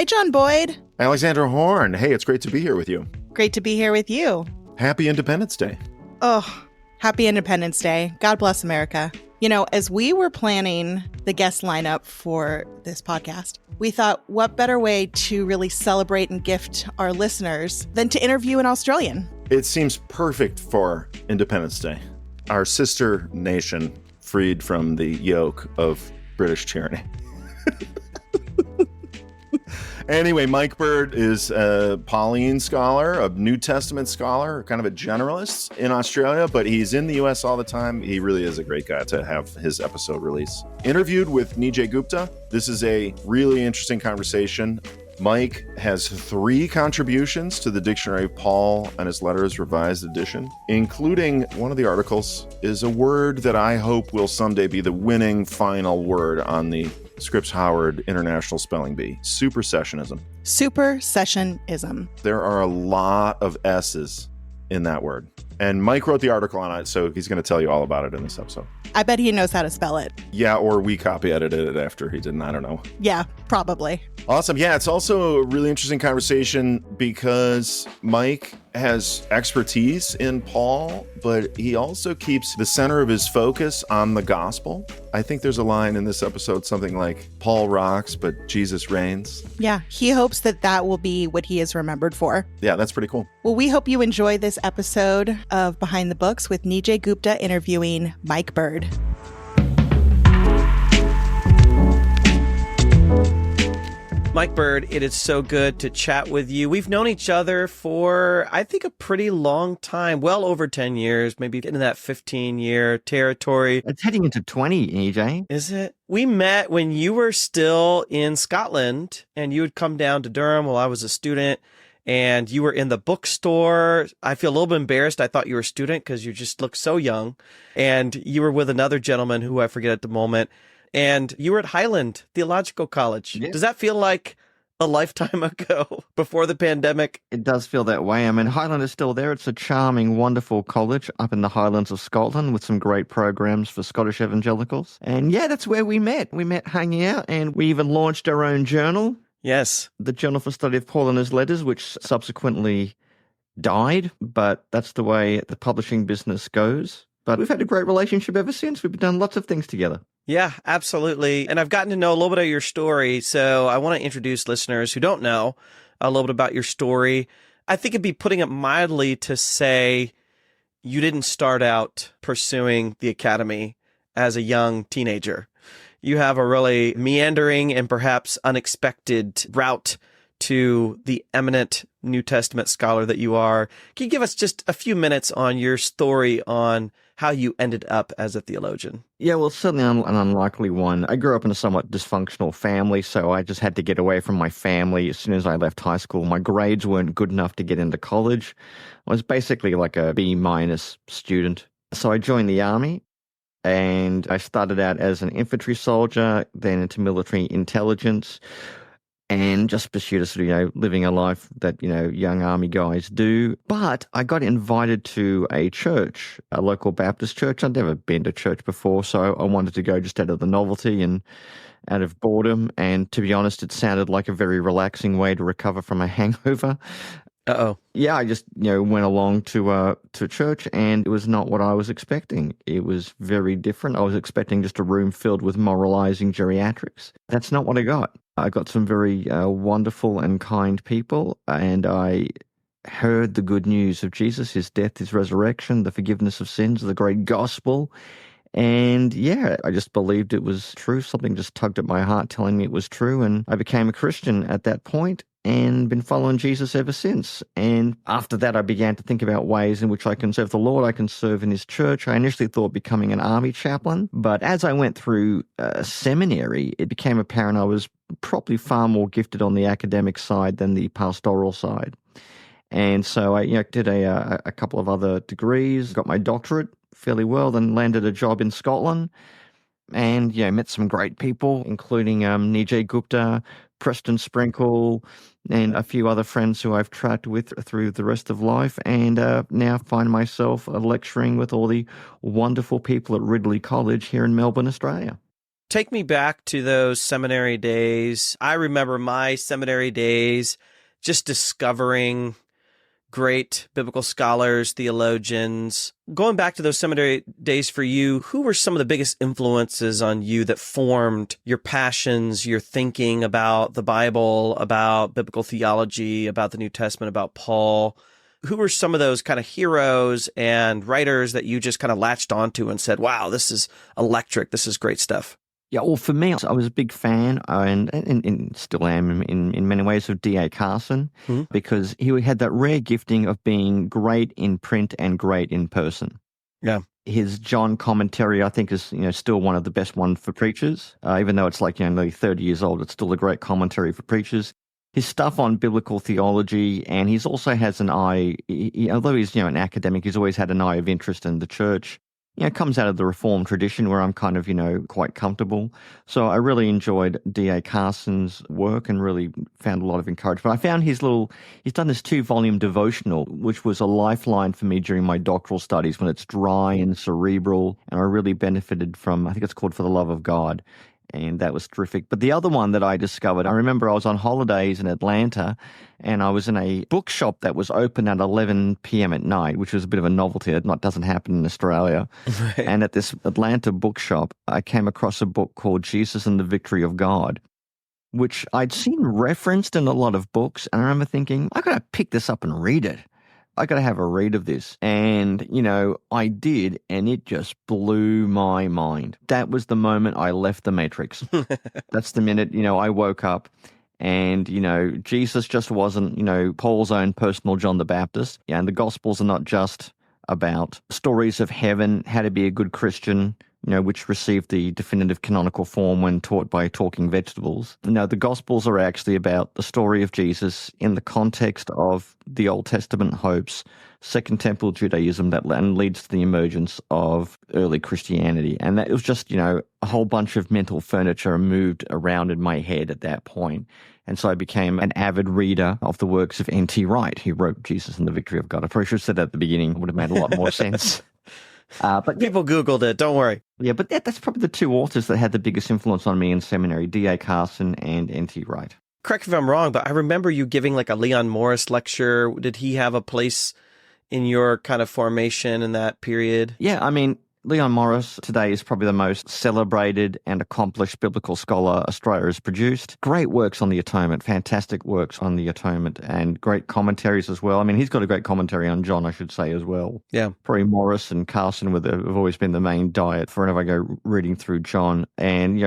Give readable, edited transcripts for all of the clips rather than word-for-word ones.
Hi, John Boyd. Alexander Horn. Hey, it's great to be here with you. Great to be here with you. Happy Independence Day. Oh, happy Independence Day. God bless America. You know, as we were planning the guest lineup for this podcast, we thought, what better way to really celebrate and gift our listeners than to interview an Australian? It seems perfect for Independence Day, our sister nation freed from the yoke of British tyranny. Anyway, Mike Bird is a Pauline scholar, a New Testament scholar, kind of a generalist in Australia, but he's in the U.S. all the time. He really is a great guy to have his episode release. Interviewed with Nijay Gupta. This is a really interesting conversation. Mike has 3 contributions to the Dictionary of Paul and his Letters Revised Edition, including one of the articles is a word that I hope will someday be the winning final word on the Scripps Howard International Spelling Bee, Supersessionism. Supersessionism. There are a lot of S's in that word. And Mike wrote the article on it, so he's going to tell you all about it in this episode. I bet he knows how to spell it. Yeah, or we copy edited it after he didn't. I don't know. Yeah, probably. Awesome. Yeah, it's also a really interesting conversation because Mike has expertise in Paul, but he also keeps the center of his focus on the gospel. I think there's a line in this episode, something like, Paul rocks, but Jesus reigns. Yeah, he hopes that that will be what he is remembered for. Yeah, that's pretty cool. Well, we hope you enjoy this episode of Behind the Books with Nijay Gupta interviewing Mike Bird. Mike Bird, it is so good to chat with you. We've known each other for, I think, a pretty long time, well over 10 years, maybe getting that 15-year territory. It's heading into 20, EJ. Is it? We met when you were still in Scotland, and you would come down to Durham while I was a student, and you were in the bookstore. I feel a little bit embarrassed. I thought you were a student because you just look so young. And you were with another gentleman who I forget at the moment. And you were at Highland Theological College. Yeah. Does that feel like a lifetime ago before the pandemic? It does feel that way. I mean, Highland is still there. It's a charming, wonderful college up in the Highlands of Scotland with some great programs for Scottish evangelicals. And yeah, that's where we met. We met hanging out, and we even launched our own journal. Yes. The Journal for Study of Paul and His Letters, which subsequently died, but that's the way the publishing business goes. But we've had a great relationship ever since. We've done lots of things together. Yeah, absolutely. And I've gotten to know a little bit of your story. So I want to introduce listeners who don't know a little bit about your story. I think it'd be putting it mildly to say you didn't start out pursuing the academy as a young teenager. You have a really meandering and perhaps unexpected route to the eminent New Testament scholar that you are. Can you give us just a few minutes on your story on how you ended up as a theologian? Yeah, well, certainly an unlikely one. I grew up in a somewhat dysfunctional family, so I just had to get away from my family as soon as I left high school. My grades weren't good enough to get into college. I was basically like a B- student. So I joined the army, and I started out as an infantry soldier, then into military intelligence, and just pursued a sort of, living a life that, young army guys do. But I got invited to a church, a local Baptist church. I'd never been to church before, so I wanted to go just out of the novelty and out of boredom. And to be honest, it sounded like a very relaxing way to recover from a hangover. Uh-oh. Yeah, I just, went along to church, and it was not what I was expecting. It was very different. I was expecting just a room filled with moralizing geriatrics. That's not what I got. I got some very wonderful and kind people, and I heard the good news of Jesus, his death, his resurrection, the forgiveness of sins, the great gospel. And yeah, I just believed it was true. Something just tugged at my heart telling me it was true. And I became a Christian at that point and been following Jesus ever since. And after that, I began to think about ways in which I can serve the Lord. I can serve in his church. I initially thought becoming an army chaplain. But as I went through seminary, it became apparent I was probably far more gifted on the academic side than the pastoral side. And so I did a couple of other degrees, got my doctorate fairly well, then landed a job in Scotland, and met some great people, including Nijay Gupta, Preston Sprinkle, and a few other friends who I've tracked with through the rest of life, and now find myself lecturing with all the wonderful people at Ridley College here in Melbourne, Australia. Take me back to those seminary days. I remember my seminary days just discovering great biblical scholars, theologians. Going back to those seminary days for you, who were some of the biggest influences on you that formed your passions, your thinking about the Bible, about biblical theology, about the New Testament, about Paul? Who were some of those kind of heroes and writers that you just kind of latched onto and said, wow, this is electric, this is great stuff? Yeah, well, for me, I was a big fan, and still am in many ways, of D.A. Carson, because he had that rare gifting of being great in print and great in person. Yeah. His John commentary, I think, is still one of the best ones for preachers. Even though it's like nearly 30 years old, it's still a great commentary for preachers. His stuff on biblical theology, and he's also has an eye, although he's an academic, he's always had an eye of interest in the church. Comes out of the Reformed tradition where I'm kind of, quite comfortable. So I really enjoyed D.A. Carson's work and really found a lot of encouragement. I found he's done this 2-volume devotional, which was a lifeline for me during my doctoral studies when it's dry and cerebral. And I really benefited from, I think it's called For the Love of God. And that was terrific. But the other one that I discovered, I remember I was on holidays in Atlanta and I was in a bookshop that was open at 11 p.m. at night, which was a bit of a novelty. It doesn't happen in Australia. Right. And at this Atlanta bookshop, I came across a book called Jesus and the Victory of God, which I'd seen referenced in a lot of books. And I remember thinking, I got to pick this up and read it. I got to have a read of this. And, I did, and it just blew my mind. That was the moment I left the Matrix. That's the minute, I woke up and, Jesus just wasn't, Paul's own personal John the Baptist. Yeah, and the Gospels are not just about stories of heaven, how to be a good Christian, which received the definitive canonical form when taught by talking vegetables. No, the Gospels are actually about the story of Jesus in the context of the Old Testament hopes, Second Temple Judaism that leads to the emergence of early Christianity. And that was just, a whole bunch of mental furniture moved around in my head at that point. And so I became an avid reader of the works of NT Wright, who wrote Jesus and the Victory of God. I probably should have said that at the beginning. It would have made a lot more sense. But people Googled it, don't worry. Yeah, but that's probably the two authors that had the biggest influence on me in seminary, D.A. Carson and N.T. Wright. Correct me if I'm wrong, but I remember you giving like a Leon Morris lecture. Did he have a place in your kind of formation in that period? Yeah, I mean, Leon Morris today is probably the most celebrated and accomplished biblical scholar Australia has produced. Great works on the Atonement, fantastic works on the Atonement, and great commentaries as well. I mean, he's got a great commentary on John, I should say, as well. Yeah. Probably Morris and Carson have always been the main diet for whenever I go reading through John. And,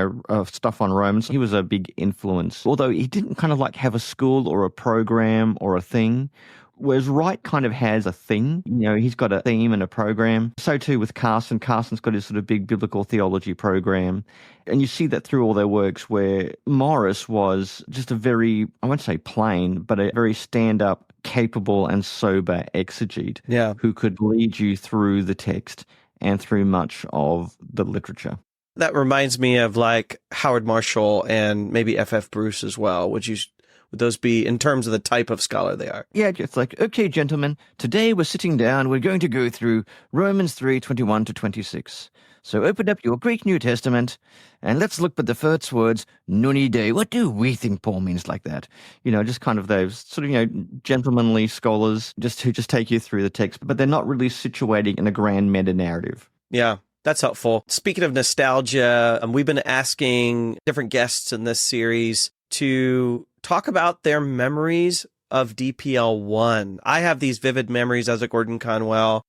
stuff on Romans, he was a big influence. Although he didn't kind of like have a school or a program or a thing. Whereas Wright kind of has a thing, he's got a theme and a program. So too with Carson. Carson's got his sort of big biblical theology program. And you see that through all their works where Morris was just a very, I won't say plain, but a very stand-up, capable and sober exegete who could lead you through the text and through much of the literature. That reminds me of like Howard Marshall and maybe F.F. Bruce as well. Would those be in terms of the type of scholar they are? Yeah, it's like, okay, gentlemen, today we're sitting down, we're going to go through Romans 3:21 to 26. So open up your Greek New Testament and let's look at the first words, nuni de. What do we think Paul means like that? Just kind of those sort of, gentlemanly scholars who just take you through the text, but they're not really situating in a grand meta-narrative. Yeah. That's helpful. Speaking of nostalgia, we've been asking different guests in this series to talk about their memories of DPL1. I have these vivid memories as a Gordon Conwell,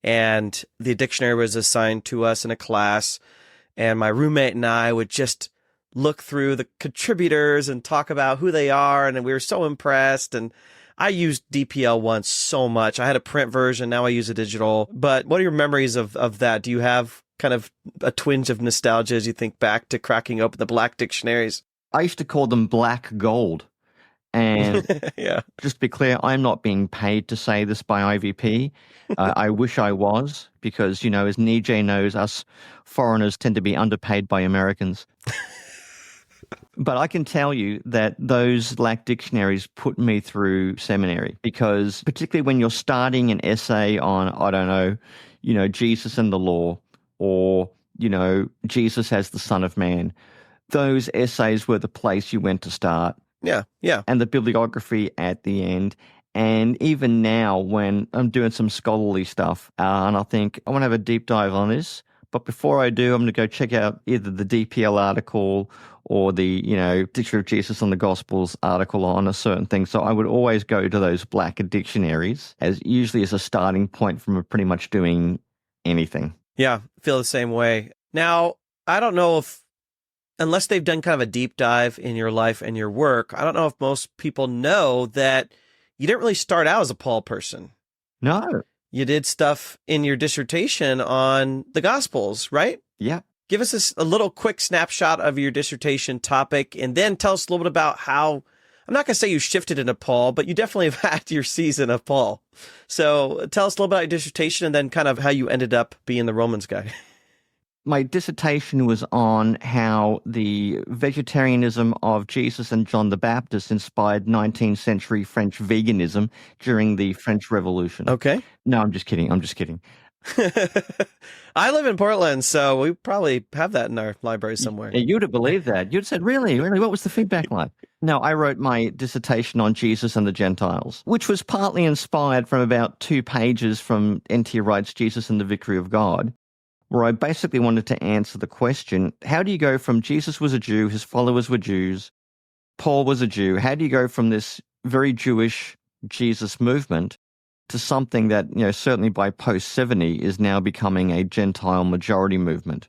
and the dictionary was assigned to us in a class, and my roommate and I would just look through the contributors and talk about who they are, and we were so impressed, and I used DPL1 so much. I had a print version, now I use a digital. But what are your memories of that? Do you have kind of a twinge of nostalgia as you think back to cracking open the black dictionaries? I used to call them black gold. And yeah. Just to be clear, I'm not being paid to say this by IVP. I wish I was, because, as Nijay knows, us foreigners tend to be underpaid by Americans. But I can tell you that those black dictionaries put me through seminary, because particularly when you're starting an essay on, I don't know, Jesus and the law, or Jesus as the Son of Man. Those essays were the place you went to start. Yeah, yeah. And the bibliography at the end. And even now, when I'm doing some scholarly stuff, and I think I want to have a deep dive on this, but before I do, I'm going to go check out either the DPL article or the, Dictionary of Jesus and the Gospels article on a certain thing. So I would always go to those black dictionaries usually as a starting point from pretty much doing anything. Yeah, feel the same way. Now, I don't know if, unless they've done kind of a deep dive in your life and your work, I don't know if most people know that you didn't really start out as a Paul person. No. You did stuff in your dissertation on the Gospels, right? Yeah. Give us a little quick snapshot of your dissertation topic, and then tell us a little bit about how, I'm not going to say you shifted into Paul, but you definitely have had your season of Paul. So tell us a little bit about your dissertation and then kind of how you ended up being the Romans guy. My dissertation was on how the vegetarianism of Jesus and John the Baptist inspired 19th century French veganism during the French Revolution. Okay. No, I'm just kidding. I live in Portland, so we probably have that in our library somewhere. You'd have believed that. You'd said, really? What was the feedback like? No, I wrote my dissertation on Jesus and the Gentiles, which was partly inspired from about 2 pages from NT Wright's Jesus and the Victory of God, where I basically wanted to answer the question, how do you go from Jesus was a Jew, his followers were Jews, Paul was a Jew, how do you go from this very Jewish Jesus movement to something that, certainly by post-70 is now becoming a Gentile majority movement,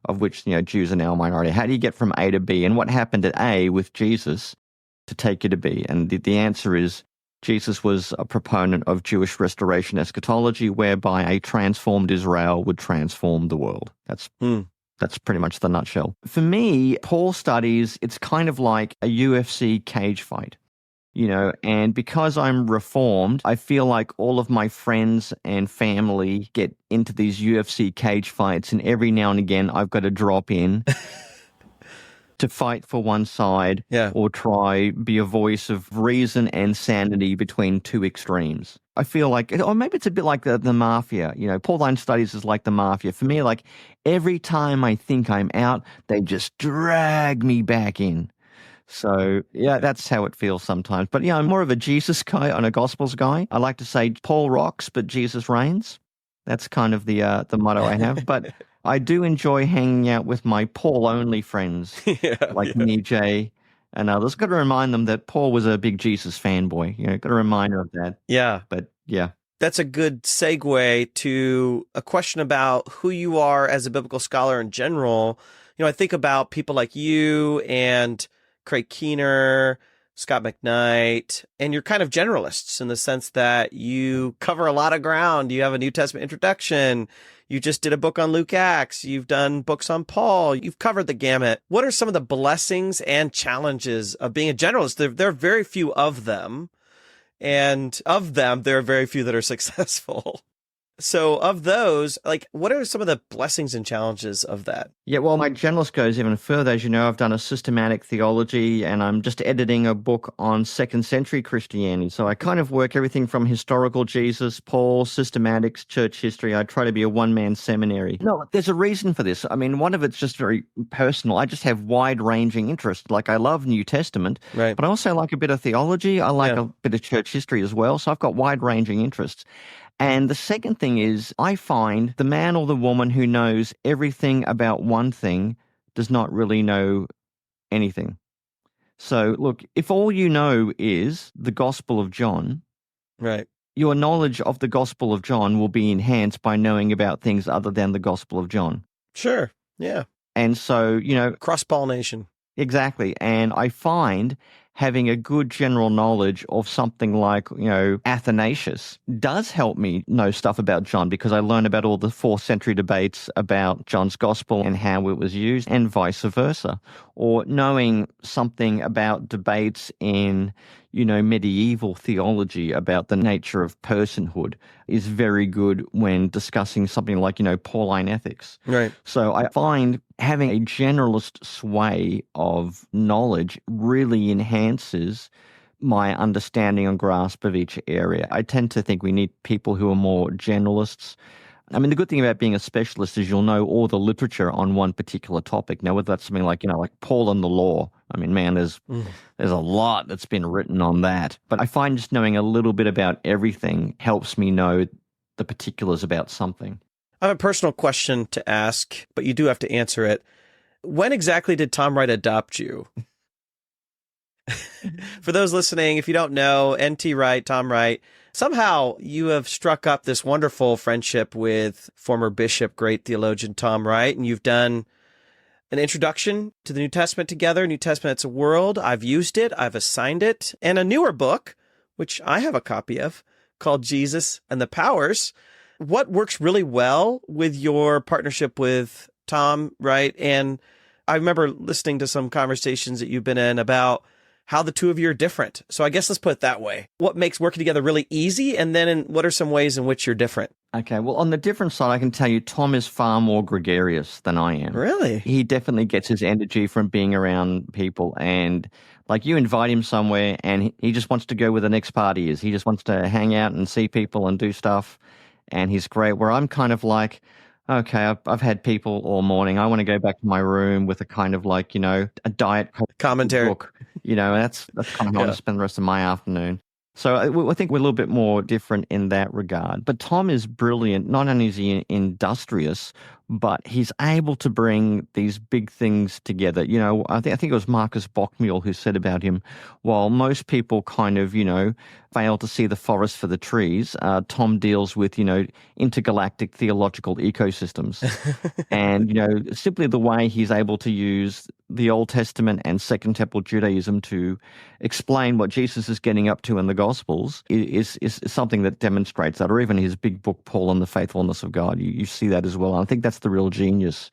of which, Jews are now a minority. How do you get from A to B? And what happened at A with Jesus to take you to B? And the answer is Jesus was a proponent of Jewish restoration eschatology, whereby a transformed Israel would transform the world. That's pretty much the nutshell. For me, Paul studies, it's kind of like a UFC cage fight. And because I'm Reformed, I feel like all of my friends and family get into these UFC cage fights, and every now and again I've got to drop in to fight for one side or try be a voice of reason and sanity between 2 extremes. I feel like, or maybe it's a bit like the mafia. Pauline studies is like the mafia. For me, like every time I think I'm out, they just drag me back in. So, yeah, that's how it feels sometimes. But, I'm more of a Jesus guy and a Gospels guy. I like to say Paul rocks, but Jesus reigns. That's kind of the motto I have. But I do enjoy hanging out with my Paul-only friends, Nijay and others. Got to remind them that Paul was a big Jesus fanboy. Got a reminder of that. Yeah. But, yeah. That's a good segue to a question about who you are as a biblical scholar in general. I think about people like you and Craig Keener, Scott McKnight, and you're kind of generalists in the sense that you cover a lot of ground. You have a New Testament introduction. You just did a book on Luke Acts. You've done books on Paul. You've covered the gamut. What are some of the blessings and challenges of being a generalist? There are very few of them. And of them, there are very few that are successful. So of those, what are some of the blessings and challenges of that? Yeah, well, my generalist goes even further. As you know, I've done a systematic theology, and I'm just editing a book on 2nd century Christianity. So I kind of work everything from historical Jesus, Paul, systematics, church history. I try to be a one-man seminary. No, there's a reason for this. I mean, one of it's just very personal. I just have wide-ranging interests. I love New Testament, right, but I also like a bit of theology. I like a bit of church history as well. So I've got wide-ranging interests. And the second thing is, I find the man or the woman who knows everything about one thing does not really know anything. So, look, if all you know is the Gospel of John, right, your knowledge of the Gospel of John will be enhanced by knowing about things other than the Gospel of John. Sure, yeah. And so, cross-pollination. Exactly. And I find having a good general knowledge of something like, Athanasius does help me know stuff about John, because I learn about all the 4th century debates about John's gospel and how it was used, and vice versa. Or knowing something about debates in, medieval theology about the nature of personhood is very good when discussing something like, Pauline ethics. Right. So I find having a generalist sway of knowledge really enhances my understanding and grasp of each area. I tend to think we need people who are more generalists. I mean, the good thing about being a specialist is you'll know all the literature on one particular topic. Now, whether that's something like, like Paul and the law, I mean, man, there's a lot that's been written on that. But I find just knowing a little bit about everything helps me know the particulars about something. I have a personal question to ask, but you do have to answer it. When exactly did Tom Wright adopt you? For those listening, if you don't know, NT Wright, Tom Wright, somehow you have struck up this wonderful friendship with former bishop, great theologian Tom Wright, and you've done an introduction to the New Testament together, New Testament, It's a World. I've used it, I've assigned it, and a newer book, which I have a copy of, called Jesus and the Powers. What works really well with your partnership with Tom Wright? And I remember listening to some conversations that you've been in about how the two of you are different. So I guess let's put it that way. What makes working together really easy? And then what are some ways in which you're different? Okay, well, on the different side, I can tell you Tom is far more gregarious than I am. Really? He definitely gets his energy from being around people. And like you invite him somewhere and he just wants to go where the next party is. He just wants to hang out and see people and do stuff. And he's great. Where I'm kind of like, okay, I've had people all morning. I want to go back to my room with a kind of like, a diet commentary book. That's kind of how I want to spend the rest of my afternoon. So I think we're a little bit more different in that regard. But Tom is brilliant. Not only is he industrious, but he's able to bring these big things together. I think it was Marcus Bockmuir who said about him, while most people kind of, fail to see the forest for the trees, Tom deals with, intergalactic theological ecosystems. And, simply the way he's able to use the Old Testament and Second Temple Judaism to explain what Jesus is getting up to in the Gospels is something that demonstrates that, or even his big book, Paul and the Faithfulness of God. You see that as well. And I think that's the real genius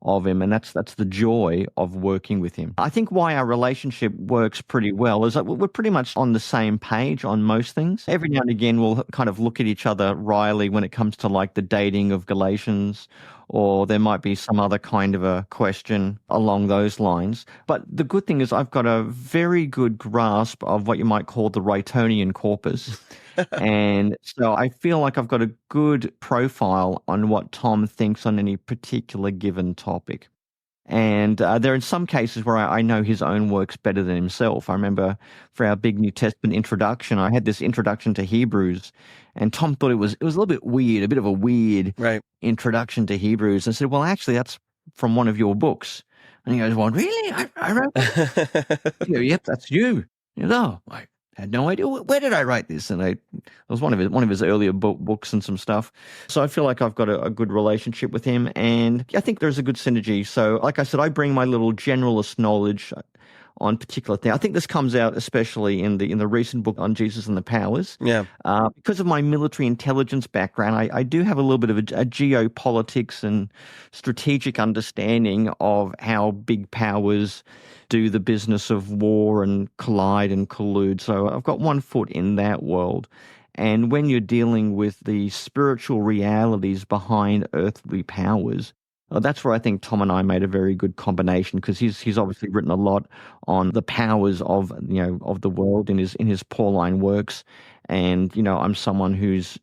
of him, and that's the joy of working with him. I think why our relationship works pretty well is that we're pretty much on the same page on most things. Every now and again, we'll kind of look at each other wryly when it comes to like the dating of Galatians, or there might be some other kind of a question along those lines. But the good thing is I've got a very good grasp of what you might call the Wrightonian corpus. And so I feel like I've got a good profile on what Tom thinks on any particular given topic. And there are some cases where I know his own works better than himself. I remember for our big New Testament introduction, I had this introduction to Hebrews, and Tom thought it was a little bit weird, a bit of a weird introduction to Hebrews. And I said, well, actually, that's from one of your books. And he goes, well, really? I wrote that? Yep, that's you. I had no idea. Where did I write this? And it was one of his earlier books and some stuff. So I feel like I've got a good relationship with him, and I think there's a good synergy. So like I said, I bring my little generalist knowledge on particular things. I think this comes out especially in the recent book on Jesus and the Powers. Yeah. Because of my military intelligence background, I do have a little bit of a geopolitics and strategic understanding of how big powers do the business of war and collide and collude. So I've got one foot in that world. And when you're dealing with the spiritual realities behind earthly powers, that's where I think Tom and I made a very good combination, because he's obviously written a lot on the powers of the world in his Pauline works. And, I'm someone who's,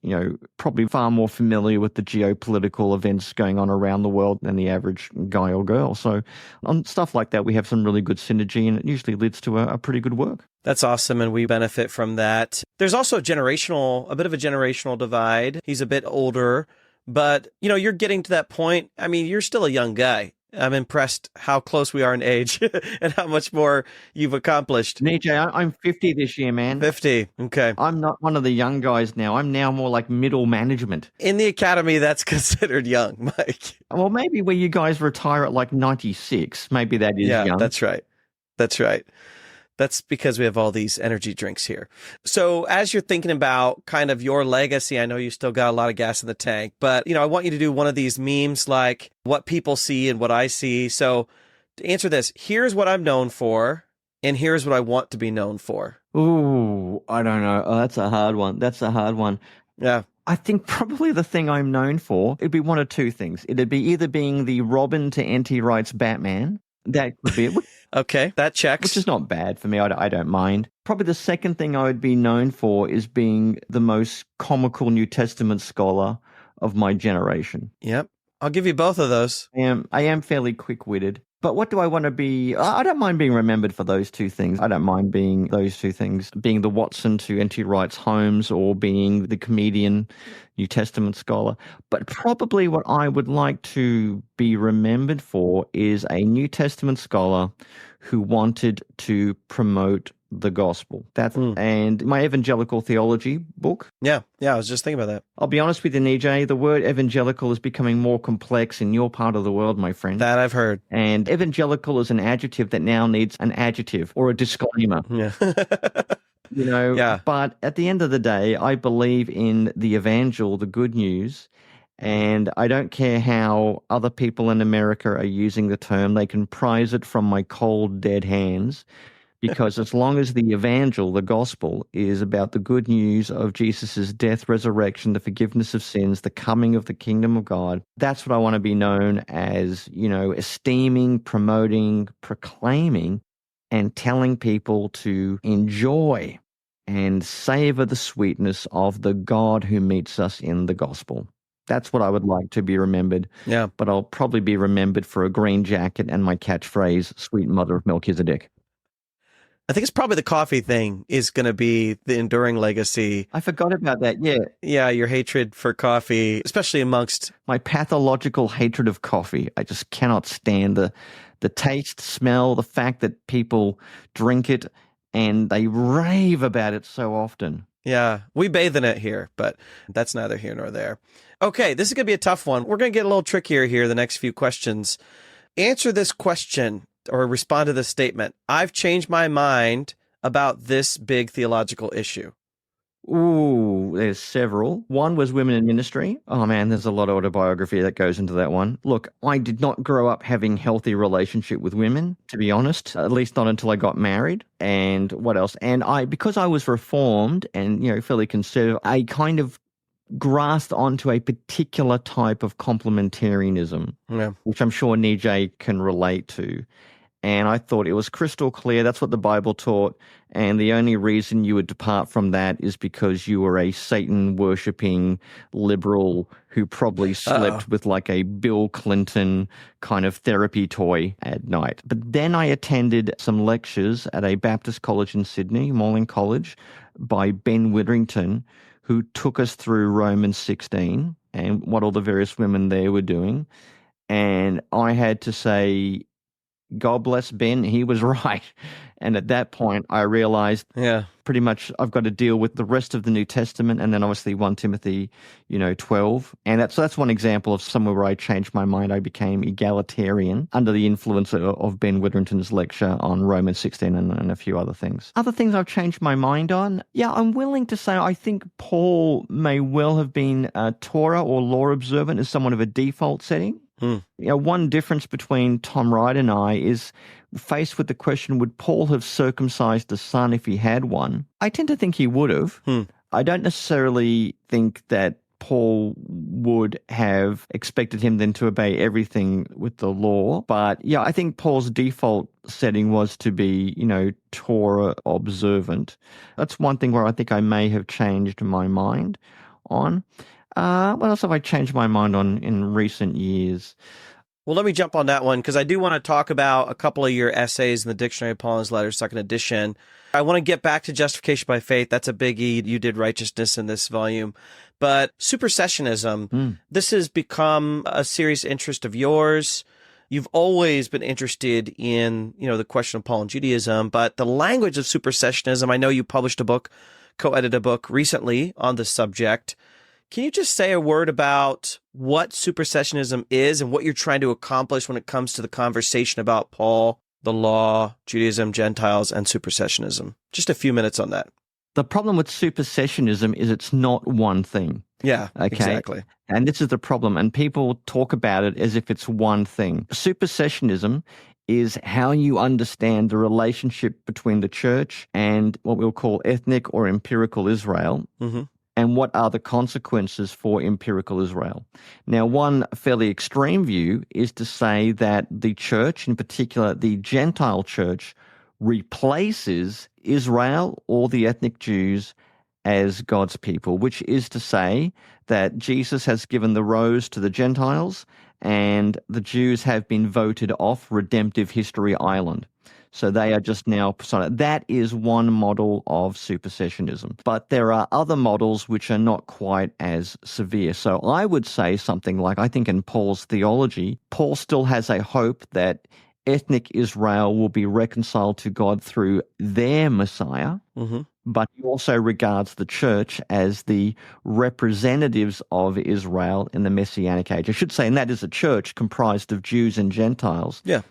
probably far more familiar with the geopolitical events going on around the world than the average guy or girl. So on stuff like that, we have some really good synergy, and it usually leads to a pretty good work. That's awesome, and we benefit from that. There's also a bit of a generational divide. He's a bit older, but, you're getting to that point. I mean, you're still a young guy. I'm impressed how close we are in age and how much more you've accomplished. Nijay, I'm 50 this year, man. 50. Okay. I'm not one of the young guys now. I'm now more like middle management. In the academy, that's considered young, Mike. Well, maybe where you guys retire at like 96, maybe that is young. Yeah, that's right. That's right. That's because we have all these energy drinks here. So as you're thinking about kind of your legacy, I know you still got a lot of gas in the tank, but, I want you to do one of these memes like what people see and what I see. So to answer this, here's what I'm known for, and here's what I want to be known for. Ooh, I don't know. Oh, that's a hard one. Yeah. I think probably the thing I'm known for, it'd be one of two things. It'd be either being the Robin to NT Wright's Batman. That could be it. Okay, that checks. Which is not bad for me. I don't mind. Probably the second thing I would be known for is being the most comical New Testament scholar of my generation. Yep. I'll give you both of those. I am fairly quick-witted. But what do I want to be? I don't mind being remembered for those two things. I don't mind being those two things, being the Watson to NT Wright's Holmes or being the comedian New Testament scholar. But probably what I would like to be remembered for is a New Testament scholar who wanted to promote the gospel. And my evangelical theology book. Yeah, I was just thinking about that. I'll be honest with you, Nijay, the word evangelical is becoming more complex in your part of the world, my friend. That I've heard. And evangelical is an adjective that now needs an adjective or a disclaimer. Yeah. Yeah. But at the end of the day, I believe in the evangel, the good news. And I don't care how other people in America are using the term. They can prize it from my cold, dead hands. Because as long as the evangel, the gospel, is about the good news of Jesus' death, resurrection, the forgiveness of sins, the coming of the kingdom of God, that's what I want to be known as, esteeming, promoting, proclaiming, and telling people to enjoy and savor the sweetness of the God who meets us in the gospel. That's what I would like to be remembered. Yeah. But I'll probably be remembered for a green jacket and my catchphrase, sweet mother of Melchizedek. I think it's probably the coffee thing is going to be the enduring legacy. I forgot about that, yeah. Yeah, your hatred for coffee, especially amongst... My pathological hatred of coffee. I just cannot stand the taste, smell, the fact that people drink it and they rave about it so often. Yeah, we bathe in it here, but that's neither here nor there. Okay, this is going to be a tough one. We're going to get a little trickier here the next few questions. Answer this question or respond to this statement. I've changed my mind about this big theological issue. Ooh, there's several. One was women in ministry. Oh man, there's a lot of autobiography that goes into that one. Look, I did not grow up having healthy relationship with women, to be honest, at least not until I got married. And what else? And because I was reformed and, fairly conservative, I kind of grasped onto a particular type of complementarianism, which I'm sure Nijay can relate to. And I thought it was crystal clear. That's what the Bible taught. And the only reason you would depart from that is because you were a Satan-worshipping liberal who probably slept with like a Bill Clinton kind of therapy toy at night. But then I attended some lectures at a Baptist college in Sydney, Pauline College, by Ben Witherington, who took us through Romans 16 and what all the various women there were doing. And I had to say, God bless Ben, he was right. And at that point, I realized pretty much I've got to deal with the rest of the New Testament and then obviously 1 Timothy, 12. And that's one example of somewhere where I changed my mind. I became egalitarian under the influence of Ben Witherington's lecture on Romans 16 and a few other things. Other things I've changed my mind on? Yeah, I'm willing to say I think Paul may well have been Torah or law observant as somewhat of a default setting. One difference between Tom Wright and I is faced with the question, would Paul have circumcised a son if he had one? I tend to think he would have. I don't necessarily think that Paul would have expected him then to obey everything with the law. But yeah, I think Paul's default setting was to be, Torah observant. That's one thing where I think I may have changed my mind on. What else have I changed my mind on in recent years? Well, let me jump on that one because I do want to talk about a couple of your essays in the Dictionary of Pauline's Letters, second edition. I want to get back to justification by faith. That's a biggie. You did righteousness in this volume. But supersessionism, this has become a serious interest of yours. You've always been interested in, the question of Paul and Judaism, but the language of supersessionism, I know you published a book, co-edited a book recently on the subject. Can you just say a word about what supersessionism is and what you're trying to accomplish when it comes to the conversation about Paul, the law, Judaism, Gentiles, and supersessionism? Just a few minutes on that. The problem with supersessionism is it's not one thing. Yeah, okay? Exactly. And this is the problem. And people talk about it as if it's one thing. Supersessionism is how you understand the relationship between the church and what we'll call ethnic or empirical Israel. And what are the consequences for empirical Israel? Now, one fairly extreme view is to say that the church, in particular the Gentile church, replaces Israel or the ethnic Jews as God's people, which is to say that Jesus has given the rose to the Gentiles and the Jews have been voted off Redemptive History Island. So they are just now persona. That is one model of supersessionism. But there are other models which are not quite as severe. So I would say something like, I think in Paul's theology, Paul still has a hope that ethnic Israel will be reconciled to God through their Messiah. Mm-hmm. But he also regards the church as the representatives of Israel in the Messianic age. I should say, and that is a church comprised of Jews and Gentiles. Yeah.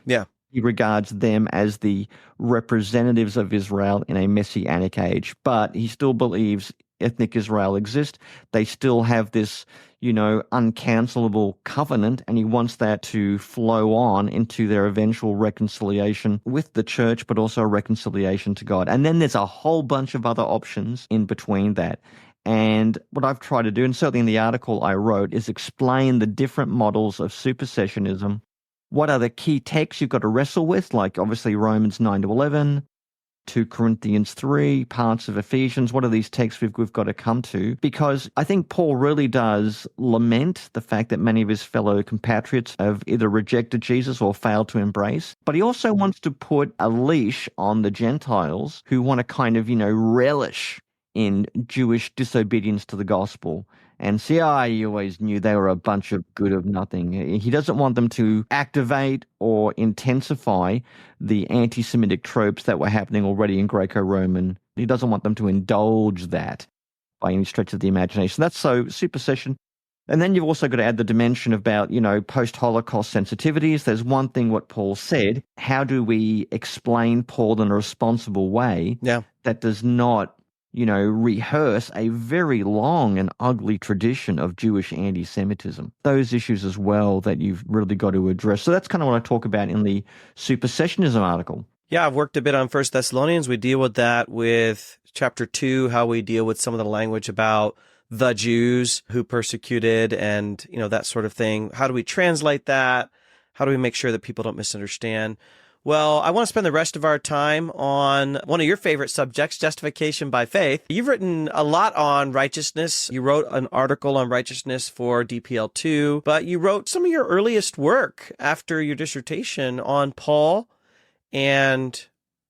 He regards them as the representatives of Israel in a Messianic age. But he still believes ethnic Israel exists. They still have this, uncancelable covenant, and he wants that to flow on into their eventual reconciliation with the church, but also a reconciliation to God. And then there's a whole bunch of other options in between that. And what I've tried to do, and certainly in the article I wrote, is explain the different models of supersessionism. What are the key texts you've got to wrestle with? Like obviously Romans 9-11, 2 Corinthians 3, parts of Ephesians. What are these texts we've got to come to? Because I think Paul really does lament the fact that many of his fellow compatriots have either rejected Jesus or failed to embrace. But he also wants to put a leash on the Gentiles who want to kind of, relish in Jewish disobedience to the gospel and see, you always knew they were a bunch of good of nothing. He doesn't want them to activate or intensify the anti-Semitic tropes that were happening already in Greco-Roman. He doesn't want them to indulge that by any stretch of the imagination. That's so supersession. And then you've also got to add the dimension about, post-Holocaust sensitivities. There's one thing what Paul said. How do we explain Paul in a responsible way that does not rehearse a very long and ugly tradition of Jewish anti-Semitism? Those issues as well that you've really got to address. So that's kind of what I talk about in the Supersessionism article. Yeah, I've worked a bit on 1 Thessalonians. We deal with that with chapter 2, how we deal with some of the language about the Jews who persecuted and, that sort of thing. How do we translate that? How do we make sure that people don't misunderstand? Well, I want to spend the rest of our time on one of your favorite subjects, justification by faith. You've written a lot on righteousness. You wrote an article on righteousness for DPL2, but you wrote some of your earliest work after your dissertation on Paul and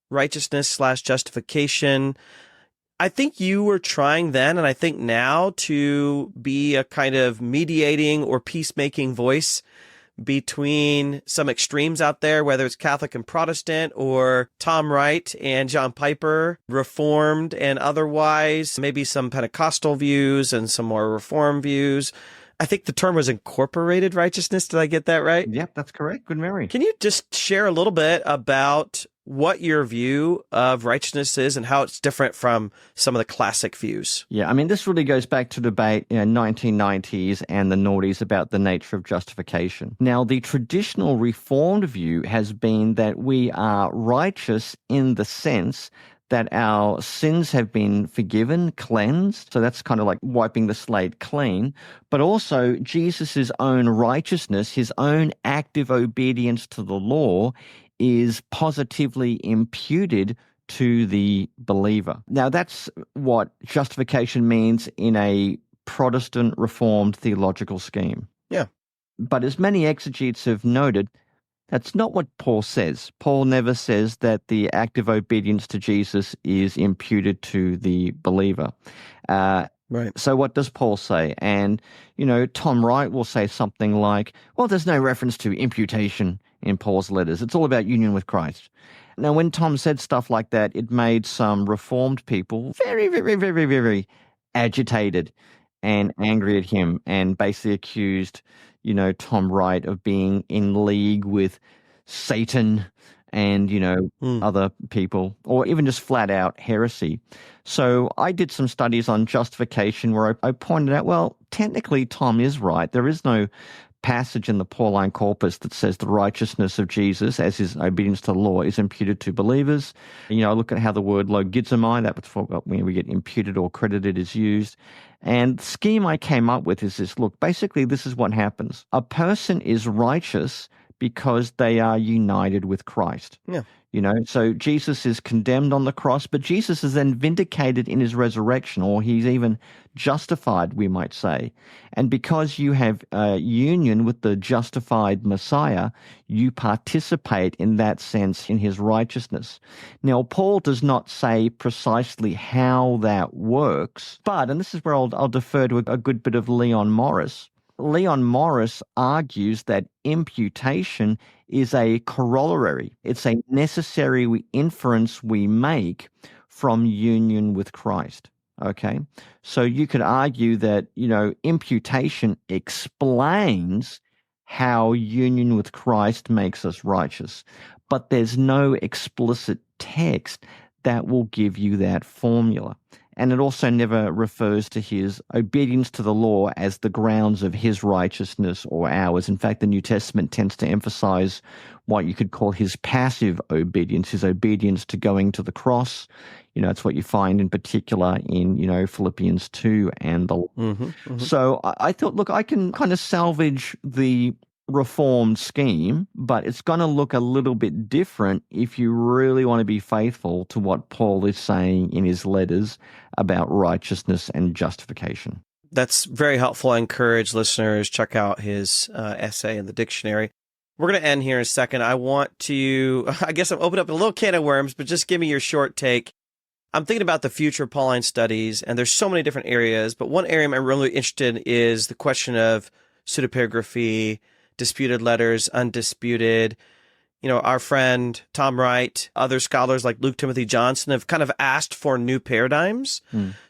righteousness/justification. I think you were trying then, and I think now, to be a kind of mediating or peacemaking voice between some extremes out there, whether it's Catholic and Protestant, or Tom Wright and John Piper, Reformed and otherwise, maybe some Pentecostal views and some more Reformed views. I think the term was incorporated righteousness. Did I get that right? Yep, that's correct. Good memory. Can you just share a little bit about what your view of righteousness is and how it's different from some of the classic views? Yeah, I mean, this really goes back to debate in 1990s and the noughties about the nature of justification. Now, the traditional Reformed view has been that we are righteous in the sense that our sins have been forgiven, cleansed. So that's kind of like wiping the slate clean. But also Jesus' own righteousness, his own active obedience to the law, is positively imputed to the believer. Now, that's what justification means in a Protestant Reformed theological scheme. Yeah. But as many exegetes have noted, that's not what Paul says. Paul never says that the active obedience to Jesus is imputed to the believer. Right. So what does Paul say? And, Tom Wright will say something like, well, there's no reference to imputation in Paul's letters. It's all about union with Christ. Now, when Tom said stuff like that, it made some Reformed people very, very, very, very agitated and angry at him, and basically accused, Tom Wright of being in league with Satan and, other people, or even just flat out heresy. So I did some studies on justification where I pointed out, well, technically Tom is right. There is no passage in the Pauline corpus that says the righteousness of Jesus as his obedience to the law is imputed to believers. I look at how the word logizomai, that's when we get imputed or credited, is used. And the scheme I came up with is this: look, basically this is what happens. A person is righteous because they are united with Christ. Yeah. So Jesus is condemned on the cross, but Jesus is then vindicated in his resurrection, or he's even justified, we might say. And because you have union with the justified Messiah, you participate in that sense in his righteousness. Now, Paul does not say precisely how that works, but, and this is where I'll defer to a good bit of Leon Morris. Leon Morris argues that imputation is a corollary. It's a necessary inference we make from union with Christ. Okay? So you could argue that, imputation explains how union with Christ makes us righteous, but there's no explicit text that will give you that formula. And it also never refers to his obedience to the law as the grounds of his righteousness or ours. In fact, the New Testament tends to emphasize what you could call his passive obedience, his obedience to going to the cross. It's what you find in particular in, Philippians 2 and the... So I thought, look, I can kind of salvage the reformed scheme, but it's going to look a little bit different if you really want to be faithful to what Paul is saying in his letters about righteousness and justification. That's very helpful. I encourage listeners, check out his essay in the dictionary. We're going to end here in a second. I want to, I guess I'm opening up a little can of worms, but just give me your short take. I'm thinking about the future of Pauline studies, and there's so many different areas, but one area I'm really interested in is the question of pseudepigraphy, disputed letters, undisputed. Our friend Tom Wright, other scholars like Luke Timothy Johnson have kind of asked for new paradigms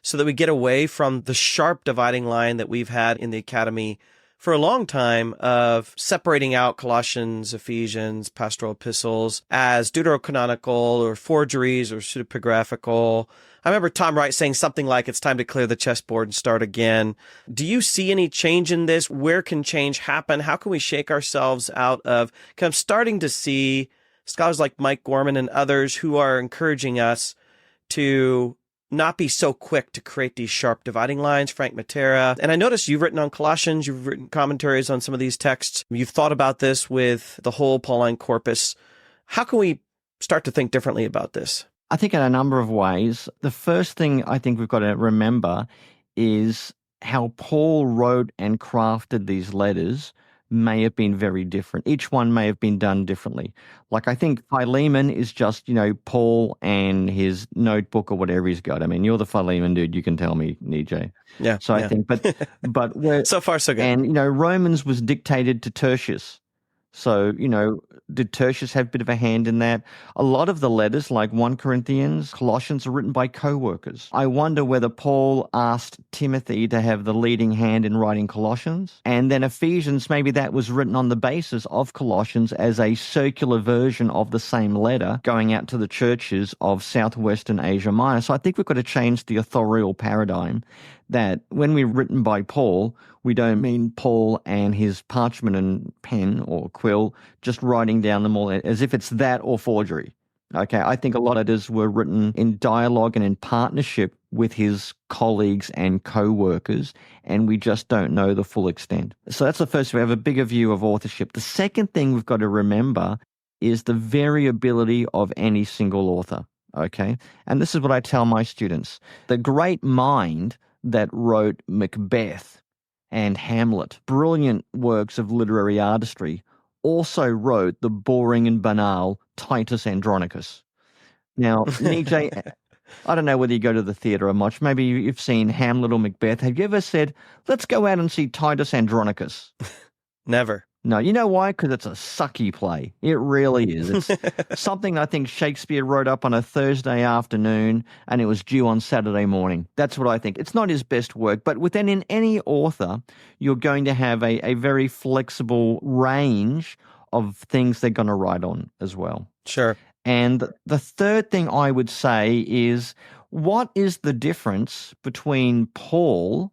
so that we get away from the sharp dividing line that we've had in the academy for a long time of separating out Colossians, Ephesians, pastoral epistles as deuterocanonical or forgeries or pseudepigraphical. I remember Tom Wright saying something like, it's time to clear the chessboard and start again. Do you see any change in this? Where can change happen? How can we shake ourselves out of, because I'm starting to see scholars like Mike Gorman and others who are encouraging us to not be so quick to create these sharp dividing lines. Frank Matera. And I noticed you've written on Colossians, you've written commentaries on some of these texts. You've thought about this with the whole Pauline corpus. How can we start to think differently about this? I think in a number of ways. The first thing I think we've got to remember is how Paul wrote and crafted these letters may have been very different. Each one may have been done differently. Like, I think Philemon is just, Paul and his notebook or whatever he's got. I mean, you're the Philemon dude. You can tell me, Nijay. Yeah. So I think, but we're, so far so good. And, Romans was dictated to Tertius. So, did Tertius have a bit of a hand in that? A lot of the letters, like 1 Corinthians, Colossians, are written by co-workers. I wonder whether Paul asked Timothy to have the leading hand in writing Colossians. And then Ephesians, maybe that was written on the basis of Colossians as a circular version of the same letter going out to the churches of Southwestern Asia Minor. So I think we've got to change the authorial paradigm that when we're written by Paul, we don't mean Paul and his parchment and pen or quill just writing down them all as if it's that or forgery. Okay, I think a lot of these were written in dialogue and in partnership with his colleagues and co-workers, and we just don't know the full extent. So that's the first. We have a bigger view of authorship. The second thing we've got to remember is the variability of any single author. Okay, and this is what I tell my students. The great mind that wrote Macbeth and Hamlet, brilliant works of literary artistry, also wrote the boring and banal Titus Andronicus. Now, Nijay, I don't know whether you go to the theatre or much. Maybe you've seen Hamlet or Macbeth. Have you ever said, let's go out and see Titus Andronicus? Never. No, you know why? Because it's a sucky play. It really is. It's something I think Shakespeare wrote up on a Thursday afternoon and it was due on Saturday morning. That's what I think. It's not his best work, but within in any author, you're going to have a very flexible range of things they're going to write on as well. Sure. And the third thing I would say is, what is the difference between Paul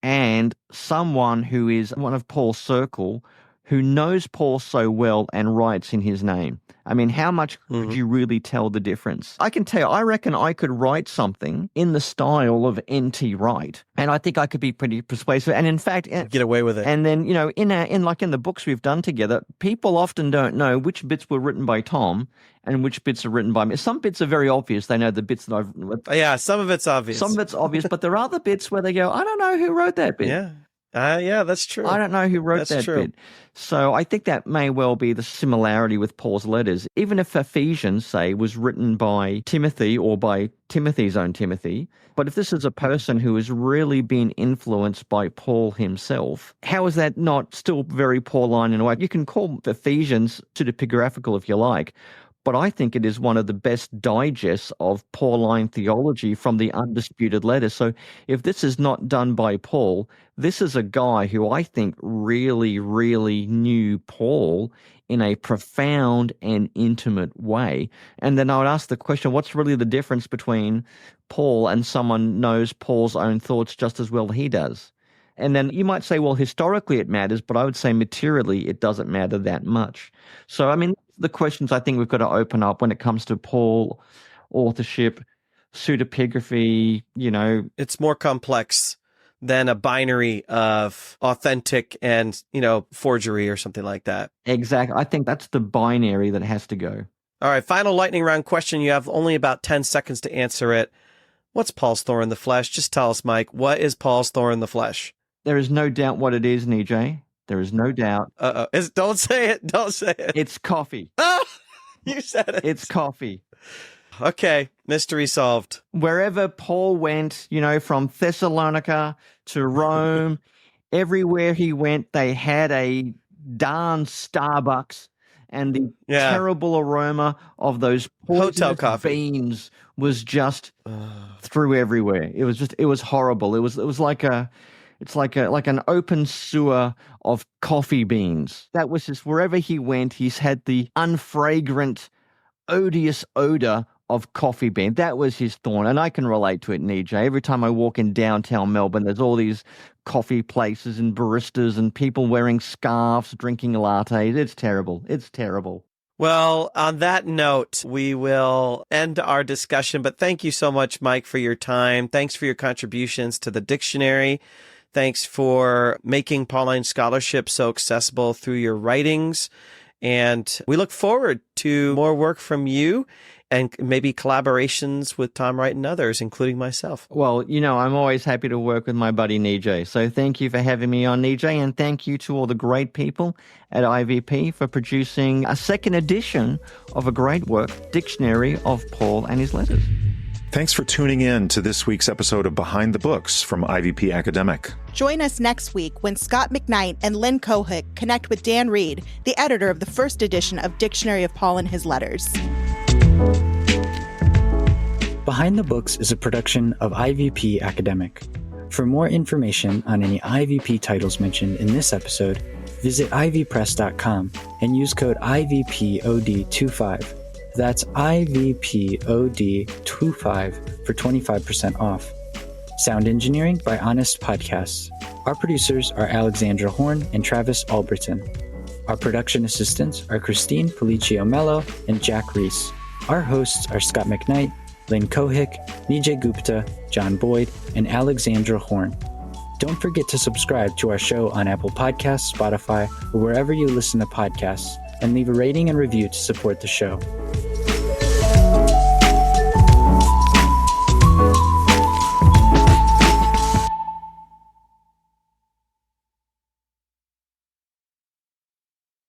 and someone who is one of Paul's circle who knows Paul so well and writes in his name. I mean, how much could you really tell the difference? I can tell you, I reckon I could write something in the style of NT Wright, and I think I could be pretty persuasive. And in fact, Get away with it. and then, in the books we've done together, people often don't know which bits were written by Tom and which bits are written by me. Some bits are very obvious. They know the bits that I've written. Yeah, some of it's obvious. Some of it's obvious, but there are other bits where they go, I don't know who wrote that bit. Yeah. Yeah, that's true. I don't know who wrote That's that true. bit. So I think that may well be the similarity with Paul's letters. Even if Ephesians, say, was written by Timothy or by Timothy's own Timothy, but if this is a person who has really been influenced by Paul himself, how is that not still very Pauline in a way? You can call Ephesians pseudepigraphical if you like, but I think it is one of the best digests of Pauline theology from the undisputed letters. So if this is not done by Paul, this is a guy who I think really, really knew Paul in a profound and intimate way. And then I would ask the question, what's really the difference between Paul and someone knows Paul's own thoughts just as well as he does? And then you might say, well, historically it matters, but I would say materially it doesn't matter that much. So, I mean, the questions I think we've got to open up when it comes to Paul, authorship, pseudepigraphy, It's more complex than a binary of authentic and, forgery or something like that. Exactly. I think that's the binary that has to go. All right, final lightning round question. You have only about 10 seconds to answer it. What's Paul's thorn in the flesh? Just tell us, Mike. What is Paul's thorn in the flesh? There is no doubt what it is, Nijay. There is no doubt. Don't say it. Don't say it. It's coffee. You said it. It's coffee. Okay, mystery solved. Wherever Paul went, from Thessalonica to Rome, everywhere he went, they had a darn Starbucks, and the terrible aroma of those hotel coffee beans was just through everywhere. It was horrible. It was like an open sewer of coffee beans. That was just wherever he went, he's had the unfragrant, odious odor of coffee bean. That was his thorn, and I can relate to it, Nijay. Every time I walk in downtown Melbourne, there's all these coffee places and baristas and people wearing scarves, drinking lattes. It's terrible. It's terrible. Well, on that note, we will end our discussion, but thank you so much, Mike, for your time. Thanks for your contributions to the dictionary. Thanks for making Pauline scholarship so accessible through your writings. And we look forward to more work from you and maybe collaborations with Tom Wright and others, including myself. Well, I'm always happy to work with my buddy Nijay. So thank you for having me on, Nijay, and thank you to all the great people at IVP for producing a second edition of a great work, Dictionary of Paul and His Letters. Thanks for tuning in to this week's episode of Behind the Books from IVP Academic. Join us next week when Scott McKnight and Lynn Cohick connect with Dan Reed, the editor of the first edition of Dictionary of Paul and His Letters. Behind the Books is a production of IVP Academic. For more information on any IVP titles mentioned in this episode, visit ivpress.com and use code IVPOD25. That's IVPOD25 for 25% off. Sound engineering by Honest Podcasts. Our producers are Alexandra Horn and Travis Alberton. Our production assistants are Christine Felicio Mello and Jack Reese. Our hosts are Scott McKnight, Lynn Cohick, Nijay Gupta, John Boyd, and Alexandra Horn. Don't forget to subscribe to our show on Apple Podcasts, Spotify, or wherever you listen to podcasts, and leave a rating and review to support the show.